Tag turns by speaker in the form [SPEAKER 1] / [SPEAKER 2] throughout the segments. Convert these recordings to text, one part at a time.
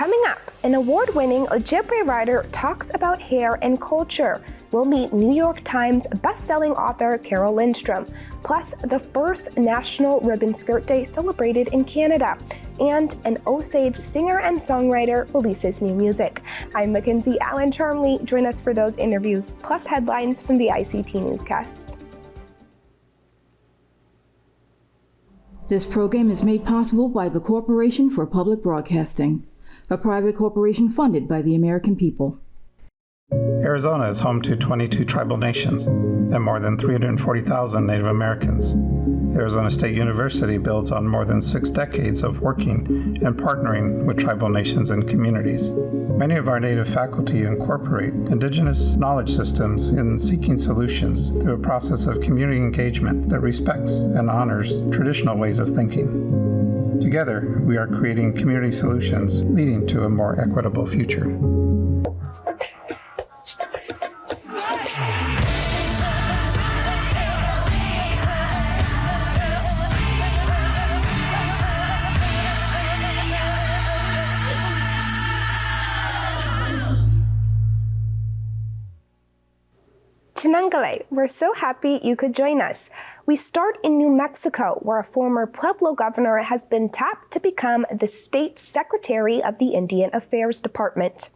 [SPEAKER 1] Coming up, an award-winning Ojibwe writer talks about hair and culture. We'll meet New York Times best-selling author Carole Lindstrom, plus the first National Ribbon Skirt Day celebrated in Canada, and an Osage singer and songwriter releases new music. I'm Mackenzie Allen Charmley. Join us for those interviews, plus headlines from the ICT Newscast.
[SPEAKER 2] This program is made possible by the Corporation for Public Broadcasting, a private corporation funded by the American people.
[SPEAKER 3] Arizona is home to 22 tribal nations and more than 340,000 Native Americans. Arizona State University builds on more than 6 decades of working and partnering with tribal nations and communities. Many of our Native faculty incorporate Indigenous knowledge systems in seeking solutions through a process of community engagement that respects and honors traditional ways of thinking. Together, we are creating community solutions leading to a more equitable future.
[SPEAKER 1] Chinangale, we're so happy you could join us. We start in New Mexico, where a former Pueblo governor has been tapped to become the state secretary of the Indian Affairs Department.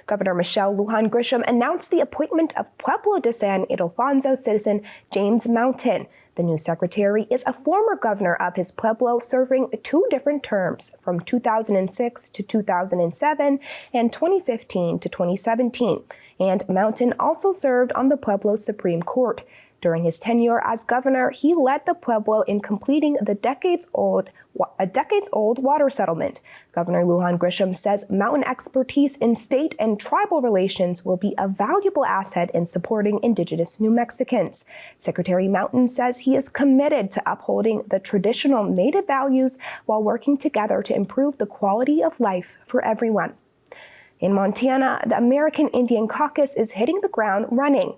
[SPEAKER 1] Governor Michelle Lujan Grisham announced the appointment of Pueblo de San Ildefonso citizen James Mountain. The new secretary is a former governor of his Pueblo, serving 2 different terms from 2006 to 2007 and 2015 to 2017. And Mountain also served on the Pueblo Supreme Court. During his tenure as governor, he led the Pueblo in completing the decades-old water settlement. Governor Lujan Grisham says Mountain expertise in state and tribal relations will be a valuable asset in supporting Indigenous New Mexicans. Secretary Mountain says he is committed to upholding the traditional Native values while working together to improve the quality of life for everyone. In Montana, the American Indian Caucus is hitting the ground running.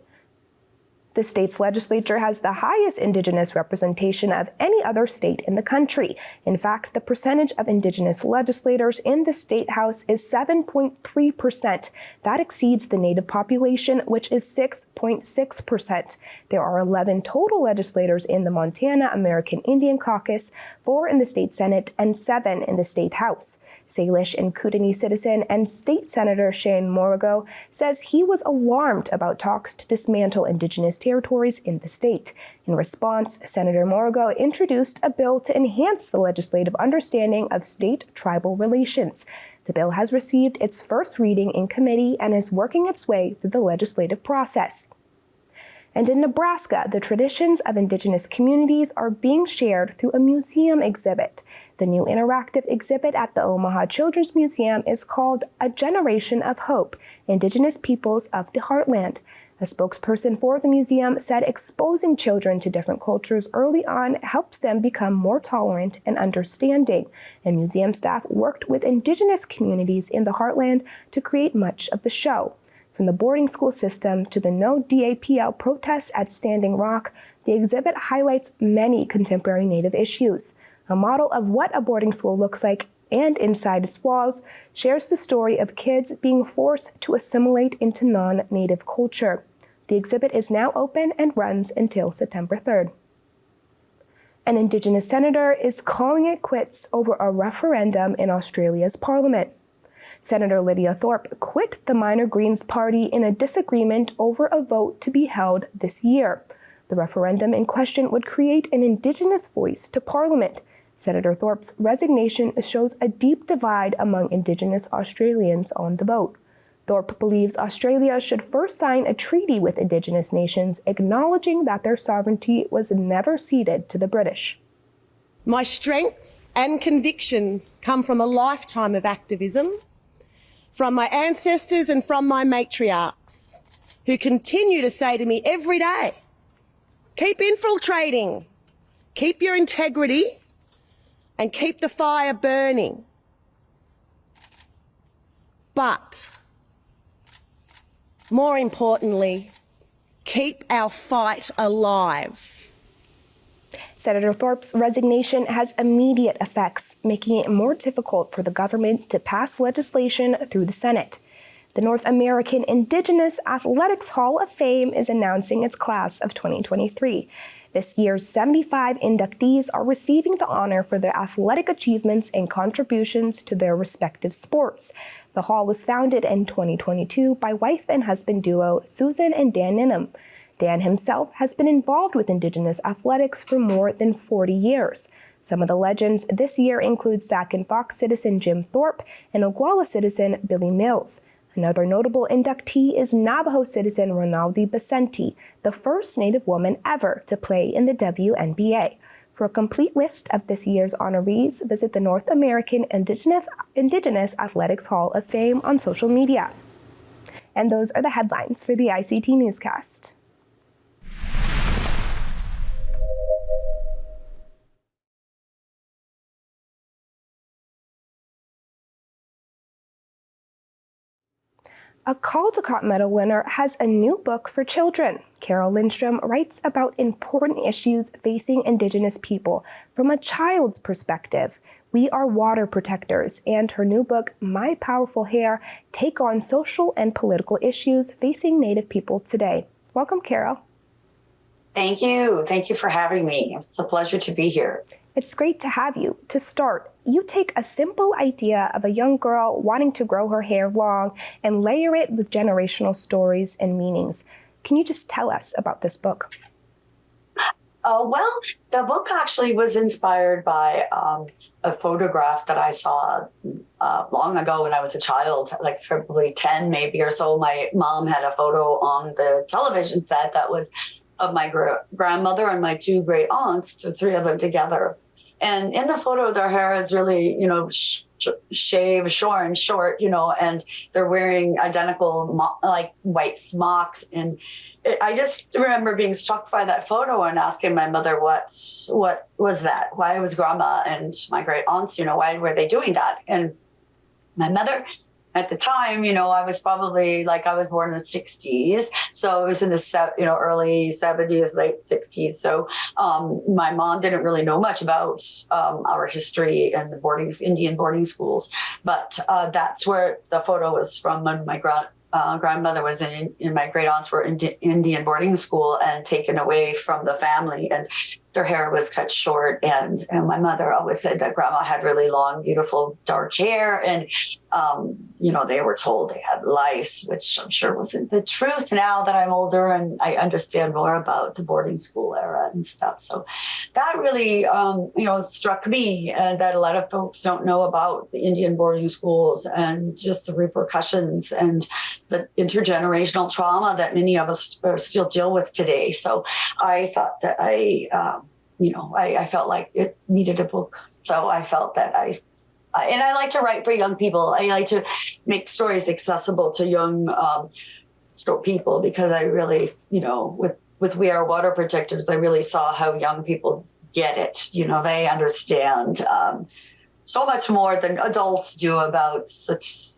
[SPEAKER 1] The state's legislature has the highest Indigenous representation of any other state in the country. In fact, the percentage of Indigenous legislators in the state house is 7.3%. That exceeds the Native population, which is 6.6%. There are 11 total legislators in the Montana American Indian Caucus, 4 in the state Senate and 7 in the state house. Salish and Kootenai citizen and State Senator Shane Morigo says he was alarmed about talks to dismantle Indigenous territories in the state. In response, Senator Morigo introduced a bill to enhance the legislative understanding of state tribal relations. The bill has received its first reading in committee and is working its way through the legislative process. And in Nebraska, the traditions of Indigenous communities are being shared through a museum exhibit. The new interactive exhibit at the Omaha Children's Museum is called A Generation of Hope, Indigenous Peoples of the Heartland. A spokesperson for the museum said exposing children to different cultures early on helps them become more tolerant and understanding. And museum staff worked with Indigenous communities in the Heartland to create much of the show. From the boarding school system to the no DAPL protests at Standing Rock, the exhibit highlights many contemporary Native issues. A model of what a boarding school looks like and inside its walls shares the story of kids being forced to assimilate into non-Native culture. The exhibit is now open and runs until September 3rd. An Indigenous senator is calling it quits over a referendum in Australia's parliament. Senator Lydia Thorpe quit the Minor Greens party in a disagreement over a vote to be held this year. The referendum in question would create an Indigenous voice to Parliament. Senator Thorpe's resignation shows a deep divide among Indigenous Australians on the vote. Thorpe believes Australia should first sign a treaty with Indigenous nations, acknowledging that their sovereignty was never ceded to the British.
[SPEAKER 4] My strength and convictions come from a lifetime of activism, from my ancestors and from my matriarchs, who continue to say to me every day, keep infiltrating, keep your integrity, and keep the fire burning. But, more importantly, keep our fight alive.
[SPEAKER 1] Senator Thorpe's resignation has immediate effects, making it more difficult for the government to pass legislation through the Senate. The North American Indigenous Athletics Hall of Fame is announcing its class of 2023. This year's 75 inductees are receiving the honor for their athletic achievements and contributions to their respective sports. The hall was founded in 2022 by wife and husband duo Susan and Dan Ninham. Dan himself has been involved with Indigenous athletics for more than 40 years. Some of the legends this year include Sac and Fox citizen Jim Thorpe and Oglala citizen Billy Mills. Another notable inductee is Navajo citizen Ronaldi Becenti, the first Native woman ever to play in the WNBA. For a complete list of this year's honorees, visit the North American Indigenous Athletics Hall of Fame on social media. And those are the headlines for the ICT Newscast. A Caldecott Medal winner has a new book for children. Carole Lindstrom writes about important issues facing Indigenous people from a child's perspective. We Are Water Protectors, and her new book, My Powerful Hair, take on social and political issues facing Native people today. Welcome, Carole.
[SPEAKER 5] Thank you. Thank you for having me. It's a pleasure to be here.
[SPEAKER 1] It's great to have you. To start, you take a simple idea of a young girl wanting to grow her hair long and layer it with generational stories and meanings. Can you just tell us about this book?
[SPEAKER 5] Well, the book actually was inspired by a photograph that I saw long ago when I was a child, like probably 10 maybe or so. My mom had a photo on the television set that was of my grandmother and my two great aunts, the three of them together. And in the photo, their hair is really, shaved, shorn, short, and they're wearing identical, like white smocks. And I just remember being struck by that photo and asking my mother, what was that? Why was grandma and my great aunts, why were they doing that? And my mother, at the time, I was probably I was born in the 60s. So it was in the early 70s, late 60s. So my mom didn't really know much about our history and the Indian boarding schools. But that's where the photo was from when my grandmother was in my great aunts were in Indian boarding school and taken away from the family. And their hair was cut short. And my mother always said that grandma had really long, beautiful, dark hair. And, they were told they had lice, which I'm sure wasn't the truth now that I'm older and I understand more about the boarding school era and stuff. So that really, struck me, and that a lot of folks don't know about the Indian boarding schools and just the repercussions and the intergenerational trauma that many of us still deal with today. So I thought that I felt like it needed a book. So I felt that and I like to write for young people. I like to make stories accessible to young people because I really, with We Are Water Protectors, I really saw how young people get it. They understand so much more than adults do about such,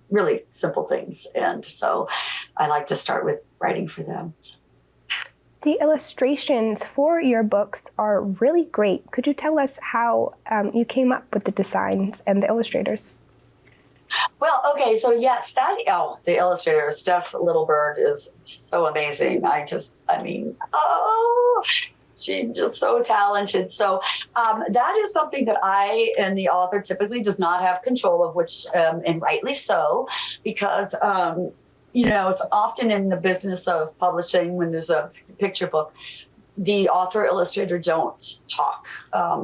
[SPEAKER 5] really simple things. And so I like to start with writing for them.
[SPEAKER 1] The illustrations for your books are really great. Could you tell us how you came up with the designs and the illustrators?
[SPEAKER 5] Well, okay, so yes, the illustrator, Steph Littlebird, is so amazing. She's just so talented. So that is something that I and the author typically does not have control of, which, and rightly so, because it's often in the business of publishing when there's a picture book, the author illustrator don't talk.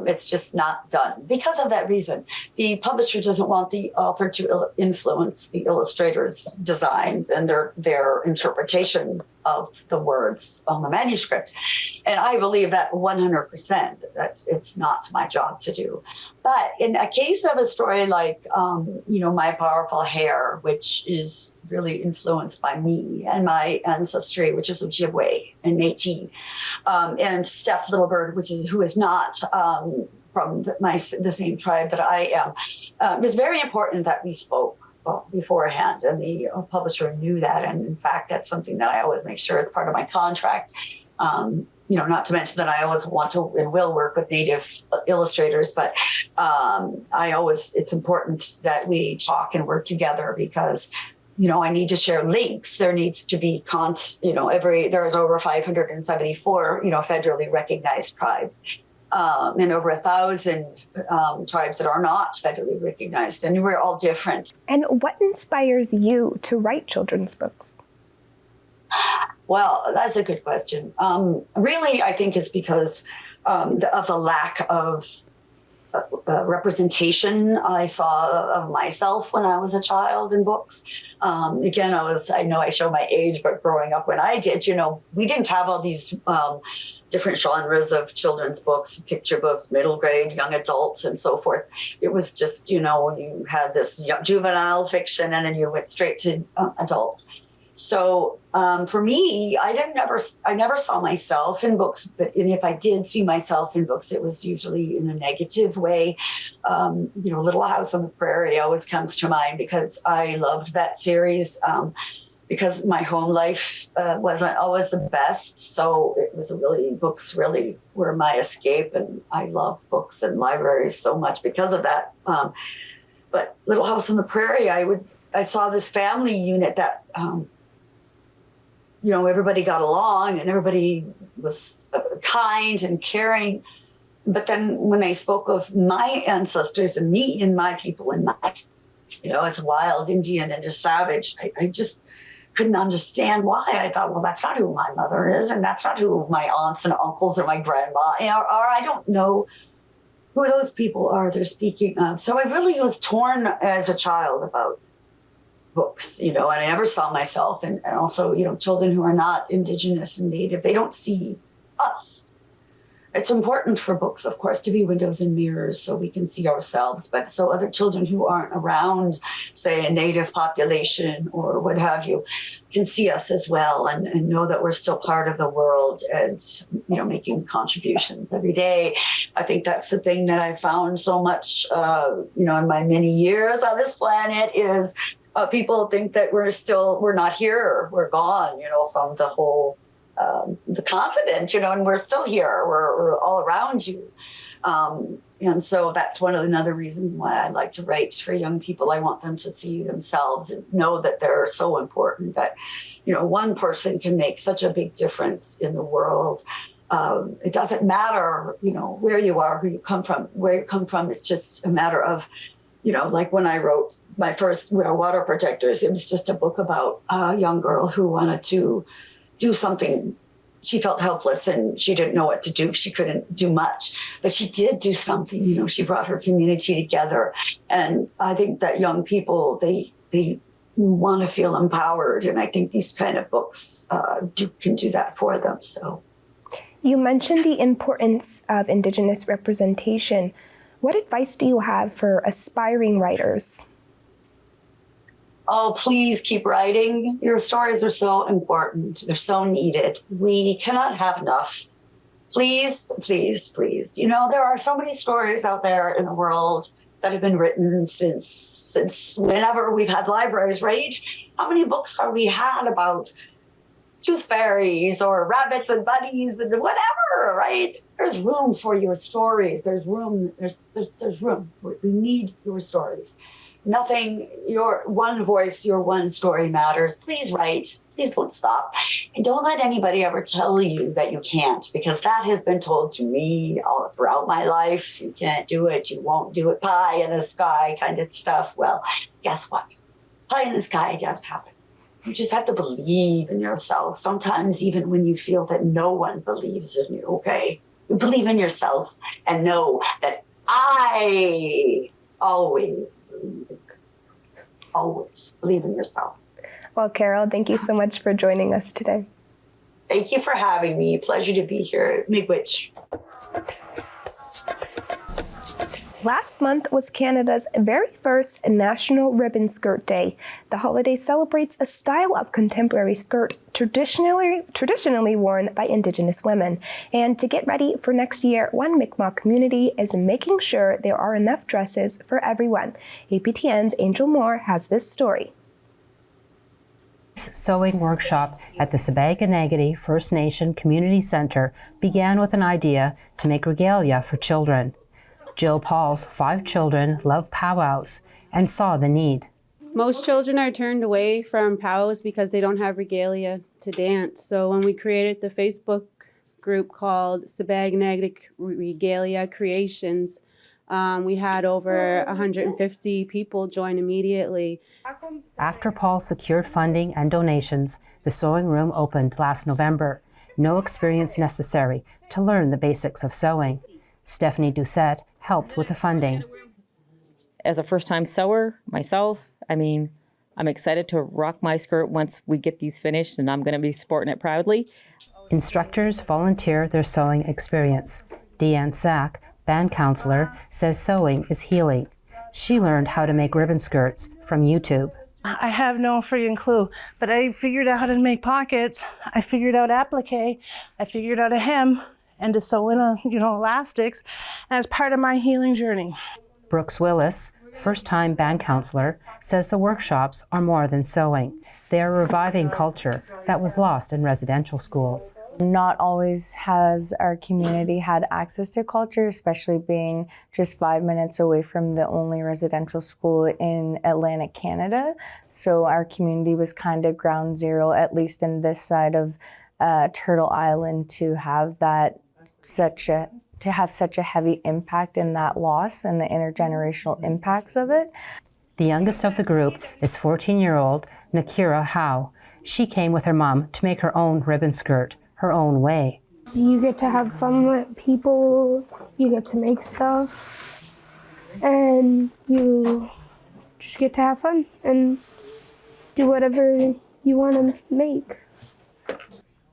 [SPEAKER 5] It's just not done because of that reason. The publisher doesn't want the author to influence the illustrator's designs and their interpretation of the words on the manuscript. And I believe that 100%, that it's not my job to do. But in a case of a story like, My Powerful Hair, which is really influenced by me and my ancestry, which is Ojibwe and Métis, and Steph Littlebird, who is not from the same tribe that I am. It was very important that we spoke beforehand, and the publisher knew that. And in fact, that's something that I always make sure it's part of my contract. not to mention that I always want to and will work with Native illustrators, but it's important that we talk and work together because, I need to share links. There needs to be there's over 574, federally recognized tribes. And over 1,000 tribes that are not federally recognized, and we're all different.
[SPEAKER 1] And what inspires you to write children's books?
[SPEAKER 5] Well, that's a good question. Really, I think it's because of the lack of representation I saw of myself when I was a child in books. Again, I know I show my age, but growing up when I did, we didn't have all these different genres of children's books, picture books, middle grade, young adults, and so forth. It was just, you had this juvenile fiction and then you went straight to adult. So for me, I never saw myself in books, and if I did see myself in books, it was usually in a negative way. Little House on the Prairie always comes to mind because I loved that series because my home life wasn't always the best. So it was books really were my escape, and I love books and libraries so much because of that. But Little House on the Prairie, I saw this family unit that everybody got along and everybody was kind and caring. But then when they spoke of my ancestors and me and my people and as wild Indian and a savage, I just couldn't understand why. I thought, well, that's not who my mother is, and that's not who my aunts and uncles or my grandma, or I don't know who those people are they're speaking of. So I really was torn as a child about books, and I never saw myself. And also, children who are not Indigenous and Native, they don't see us. It's important for books, of course, to be windows and mirrors so we can see ourselves. But so other children who aren't around, say, a Native population or what have you, can see us as well and know that we're still part of the world and, making contributions every day. I think that's the thing that I found so much, in my many years on this planet is people think that we're not here, we're gone, from the whole, the continent, and we're still here, we're all around you. And so that's another reason why I like to write for young people. I want them to see themselves and know that they're so important, that, one person can make such a big difference in the world. It doesn't matter, where you are, who you come from, where you come from. It's just a matter of, like when I wrote my first Water Protectors, it was just a book about a young girl who wanted to do something. She felt helpless and she didn't know what to do. She couldn't do much, but she did do something. She brought her community together. And I think that young people, they want to feel empowered. And I think these kind of books can do that for them. So,
[SPEAKER 1] you mentioned the importance of Indigenous representation. What advice do you have for aspiring writers?
[SPEAKER 5] Oh, please keep writing. Your stories are so important. They're so needed. We cannot have enough. Please, please, please. There are so many stories out there in the world that have been written since whenever we've had libraries, right? How many books have we had about tooth fairies or rabbits and bunnies and whatever, right? There's room for your stories. There's room. There's room. We need your stories. Nothing, your one voice, your one story matters. Please write. Please don't stop. And don't let anybody ever tell you that you can't, because that has been told to me all throughout my life. You can't do it. You won't do it. Pie in the sky kind of stuff. Well, guess what? Pie in the sky does happen. You just have to believe in yourself. Sometimes even when you feel that no one believes in you, okay? You believe in yourself and know that I always believe in you. Always believe in yourself.
[SPEAKER 1] Well, Carole, thank you so much for joining us today.
[SPEAKER 5] Thank you for having me. Pleasure to be here at Miigwech.
[SPEAKER 1] Last month was Canada's very first National Ribbon Skirt Day. The holiday celebrates a style of contemporary skirt traditionally worn by Indigenous women. And to get ready for next year, one Mi'kmaq community is making sure there are enough dresses for everyone. APTN's Angel Moore has this story.
[SPEAKER 6] Sewing workshop at the Songwriter First Nation Community Center began with an idea to make regalia for children. Jill Paul's 5 children love powwows and saw the need.
[SPEAKER 7] Most children are turned away from powwows because they don't have regalia to dance. So when we created the Facebook group called Songwriter Regalia Creations, we had over 150 people join immediately.
[SPEAKER 6] After Paul secured funding and donations, the sewing room opened last November. No experience necessary to learn the basics of sewing. Stephanie Doucette helped with the funding.
[SPEAKER 8] As a first-time sewer myself, I'm excited to rock my skirt once we get these finished, and I'm going to be sporting it proudly.
[SPEAKER 6] Instructors volunteer their sewing experience. Deanne Sack, band counselor, says sewing is healing. She learned how to make ribbon skirts from YouTube.
[SPEAKER 9] I have no friggin' clue, but I figured out how to make pockets. I figured out applique. I figured out a hem and to sew in elastics as part of my healing journey.
[SPEAKER 6] Brooks Willis, first-time band counselor, says the workshops are more than sewing. They are reviving culture that was lost in residential schools.
[SPEAKER 10] Not always has our community had access to culture, especially being just 5 minutes away from the only residential school in Atlantic Canada. So our community was kind of ground zero, at least in this side of Turtle Island, to have such a heavy impact in that loss and the intergenerational impacts of it.
[SPEAKER 6] The youngest of the group is 14-year-old Nakira Howe. She came with her mom to make her own ribbon skirt, her own way.
[SPEAKER 1] You get to have fun with people, you get to make stuff, and you just get to have fun and do whatever you want to make.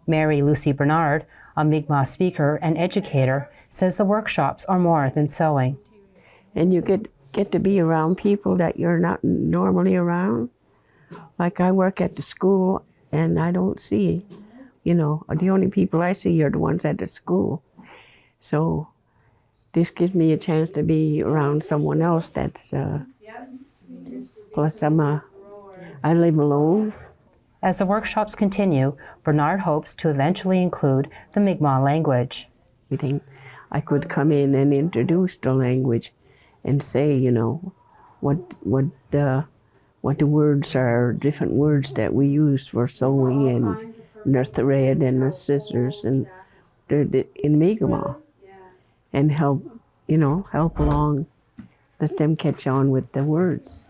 [SPEAKER 6] Mary Lucy Bernard, a Mi'kmaq speaker and educator, says the workshops are more than sewing.
[SPEAKER 11] And you get to be around people that you're not normally around. Like I work at the school and I don't see, the only people I see are the ones at the school. So this gives me a chance to be around someone else that's, plus I live alone.
[SPEAKER 6] As the workshops continue, Bernard hopes to eventually include the Mi'kmaq language.
[SPEAKER 11] I think I could come in and introduce the language and say, what the words are, different words that we use for sewing and the thread and the scissors and in Mi'kmaq, and help along, let them catch on with the words.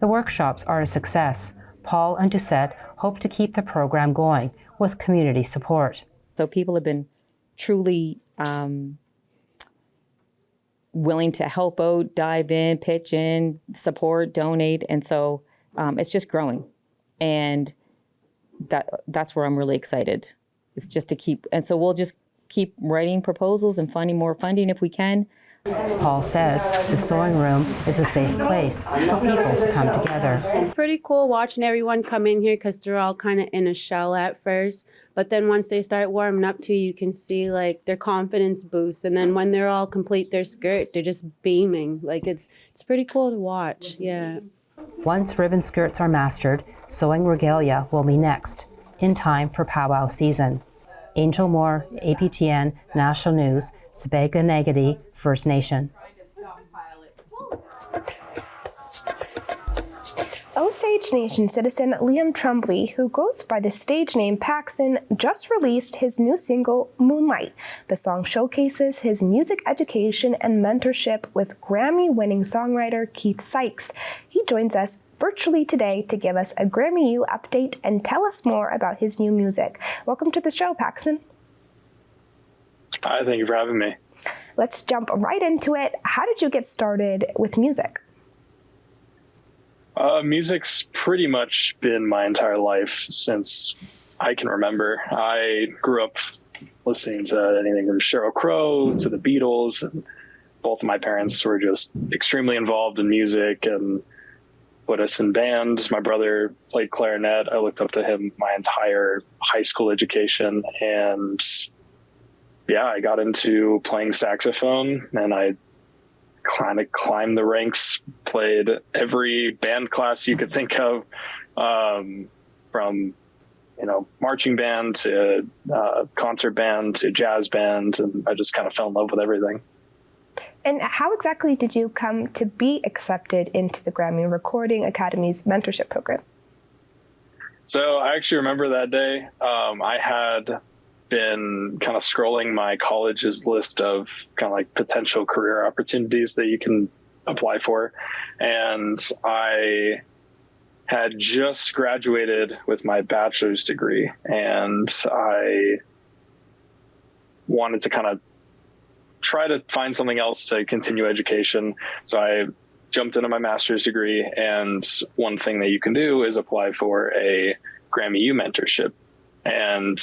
[SPEAKER 6] The workshops are a success. Paul and Doucette hope to keep the program going with community support.
[SPEAKER 8] So people have been truly willing to help out, dive in, pitch in, support, donate, and so it's just growing. And that's where I'm really excited. It's just to keep, and so we'll just keep writing proposals and finding more funding if we can.
[SPEAKER 6] Paul says the sewing room is a safe place for people to come together.
[SPEAKER 7] It's pretty cool watching everyone come in here because they're all kind of in a shell at first. But then once they start warming up to you can see their confidence boosts. And then when they're all complete their skirt, they're just beaming. It's pretty cool to watch, yeah.
[SPEAKER 6] Once ribbon skirts are mastered, sewing regalia will be next, in time for powwow season. Angel Moore, APTN, National News, Songwriter First Nation.
[SPEAKER 1] Osage Nation citizen Liam Tremblay, who goes by the stage name Paxton, just released his new single, Moonlight. The song showcases his music education and mentorship with Grammy-winning songwriter Keith Sykes. He joins us virtually today to give us a Grammy U update and tell us more about his new music. Welcome to the show, Paxton.
[SPEAKER 12] Hi, thank you for having me.
[SPEAKER 1] Let's jump right into it. How did you get started with music?
[SPEAKER 12] Music's pretty much been my entire life since I can remember. I grew up listening to anything from Sheryl Crow to the Beatles. And both of my parents were just extremely involved in music and put us in bands. My brother played clarinet. I looked up to him my entire high school education. And yeah, I got into playing saxophone and I kind of climbed the ranks, played every band class you could think of. from, marching band to concert band to jazz band. And I just kind of fell in love with everything.
[SPEAKER 1] And how exactly did you come to be accepted into the Grammy Recording Academy's mentorship program?
[SPEAKER 12] So I actually remember that day. I had been kind of scrolling my college's list of kind of like potential career opportunities that you can apply for. And I had just graduated with my bachelor's degree, and I wanted to kind of try to find something else to continue education. So I jumped into my master's degree, and one thing that you can do is apply for a Grammy U mentorship. And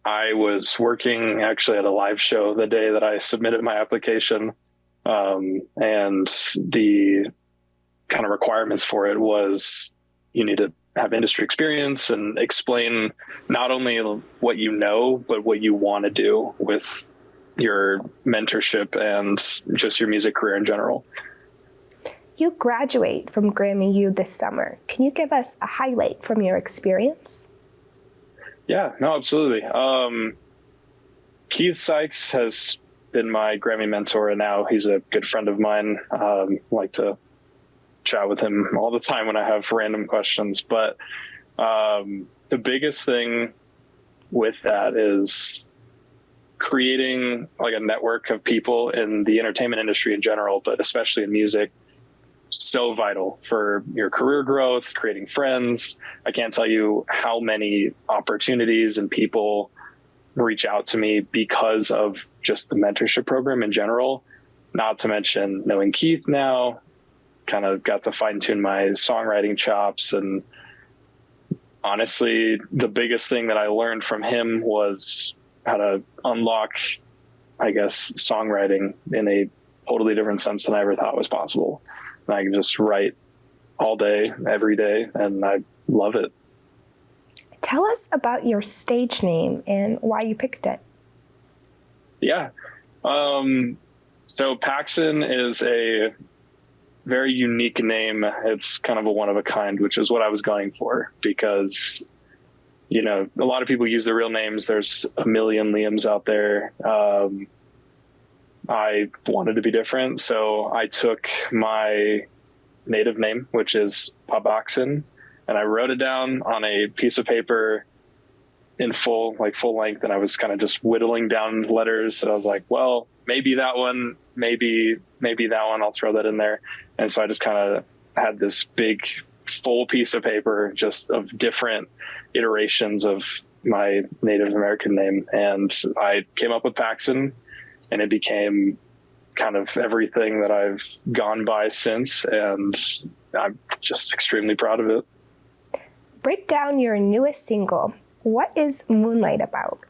[SPEAKER 12] I was working actually at a live show the day that I submitted my application. And the kind of requirements for it was you need to have industry experience and explain not only what you know, but what you want to do with your mentorship and just your music career in general.
[SPEAKER 1] You graduate from Grammy U this summer. Can you give us a highlight from your experience?
[SPEAKER 12] Yeah, no, absolutely. Keith Sykes has been my Grammy mentor, and now he's a good friend of mine. I like to chat with him all the time when I have random questions. But the biggest thing with that is creating like a network of people in the entertainment industry in general, but especially in music. So vital for your career growth, creating friends. I can't tell you how many opportunities and people reach out to me because of just the mentorship program in general, not to mention knowing Keith now, kind of got to fine tune my songwriting chops. And honestly, the biggest thing that I learned from him was how to unlock, I guess, songwriting in a totally different sense than I ever thought was possible. And I can just write all day, every day, and I love it.
[SPEAKER 1] Tell us about your stage name and why you picked it.
[SPEAKER 12] Yeah. So Paxson is a very unique name. It's kind of a one of a kind, which is what I was going for, because, a lot of people use their real names. There's a million Liams out there. I wanted to be different, so I took my native name, which is Pabaxson, and I wrote it down on a piece of paper in full length, and I was kind of just whittling down letters, and I was like, well, maybe that one, maybe that one, I'll throw that in there. And so I just kind of had this big full piece of paper just of different iterations of my Native American name, and I came up with Paxson. And it became kind of everything that I've gone by since, and I'm just extremely proud of it.
[SPEAKER 1] Break down your newest single. What is Moonlight about?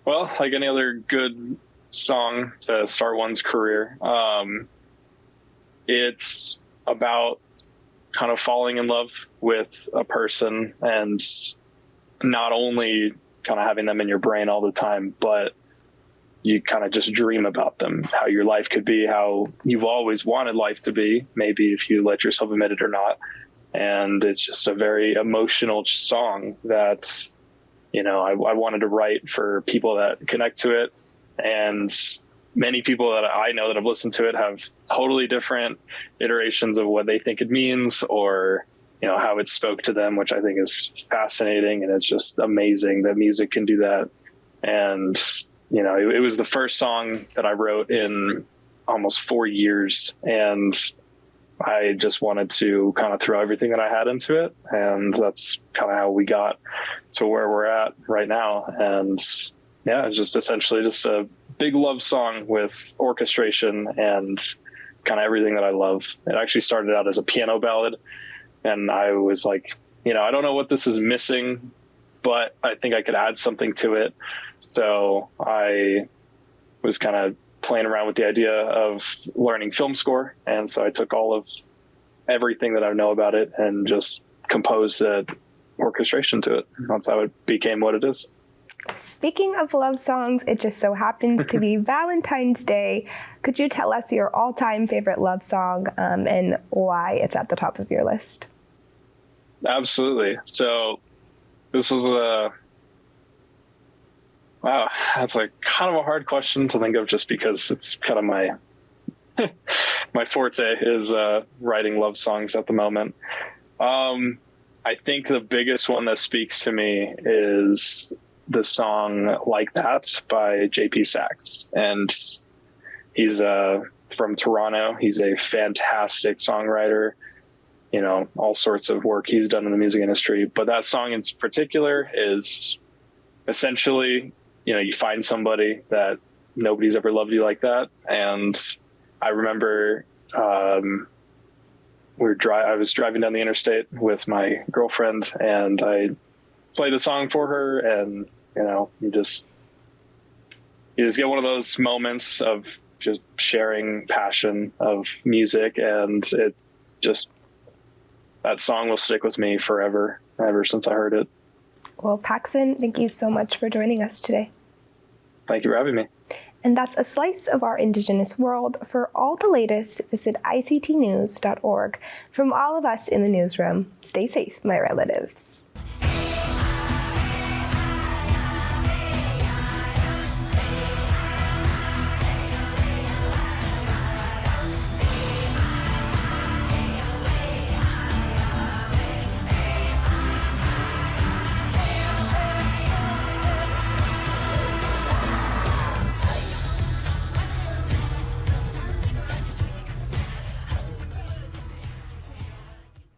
[SPEAKER 12] Well, like any other good song to start one's career, it's about kind of falling in love with a person, and not only kind of having them in your brain all the time, but you kind of just dream about them, how your life could be, how you've always wanted life to be, maybe if you let yourself admit it or not. And it's just a very emotional song that, I wanted to write for people that connect to it. And many people that I know that have listened to it have totally different iterations of what they think it means, or, how it spoke to them, which I think is fascinating. And it's just amazing that music can do that. And it was the first song that I wrote in almost 4 years, and I just wanted to kind of throw everything that I had into it. And that's kind of how we got to where we're at right now. And yeah, it's just essentially just a big love song with orchestration and kind of everything that I love. It actually started out as a piano ballad, and I was like, I don't know what this is missing, but I think I could add something to it. So I was kind of playing around with the idea of learning film score. And so I took all of everything that I know about it and just composed an orchestration to it. That's how it became what it is.
[SPEAKER 1] Speaking of love songs, it just so happens to be Valentine's Day. Could you tell us your all-time favorite love song and why it's at the top of your list?
[SPEAKER 12] Absolutely. So this was wow, that's like kind of a hard question to think of just because it's kind of my my forte is writing love songs at the moment. I think the biggest one that speaks to me is the song Like That by JP Sachs. And he's from Toronto. He's a fantastic songwriter, you know, all sorts of work he's done in the music industry. But that song in particular is essentially, you know, you find somebody that nobody's ever loved you like that. And I remember I was driving down the interstate with my girlfriend, and I played the song for her, and you know, you just get one of those moments of just sharing passion of music, and it just, that song will stick with me forever, ever since I heard it.
[SPEAKER 1] Well, Paxton, thank you so much for joining us today.
[SPEAKER 12] Thank you for having me.
[SPEAKER 1] And that's a slice of our Indigenous world. For all the latest, visit ictnews.org. From all of us in the newsroom, stay safe, my relatives.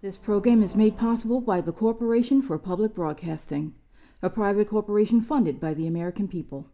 [SPEAKER 2] This program is made possible by the Corporation for Public Broadcasting, a private corporation funded by the American people.